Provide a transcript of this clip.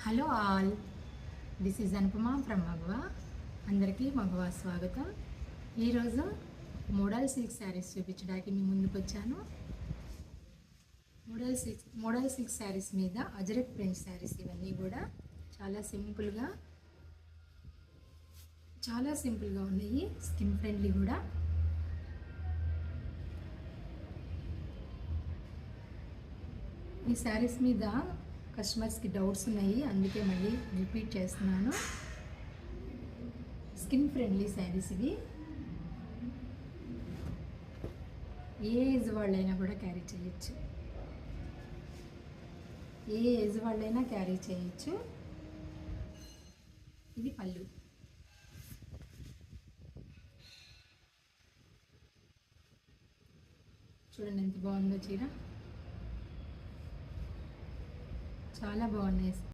Hello all, this is Anupama from Magava. అందరికీ మగవా స్వాగతం. ఈరోజు మోడల్ సిల్క్ శారీస్ చూపించడానికి మీ ముందుకు వచ్చాను. మోడల్ సిల్క్ శారీస్ మీద అజరక్ ప్రింట్ శారీస్ ఇవన్నీ కూడా చాలా సింపుల్గా ఉన్నాయి. స్కిన్ ఫ్రెండ్లీ కూడా. ఈ శారీస్ మీద కస్టమర్స్కి డౌట్స్ ఉన్నాయి, అందుకే మళ్ళీ రిపీట్ చేస్తున్నాను. స్కిన్ ఫ్రెండ్లీ శారీస్ ఇవి. ఏ ఏజ్ వాళ్ళైనా కూడా క్యారీ చేయొచ్చు. ఇది పళ్ళు. చూడండి ఎంత బాగుందో చీర, చాలా బాగున్నాయి.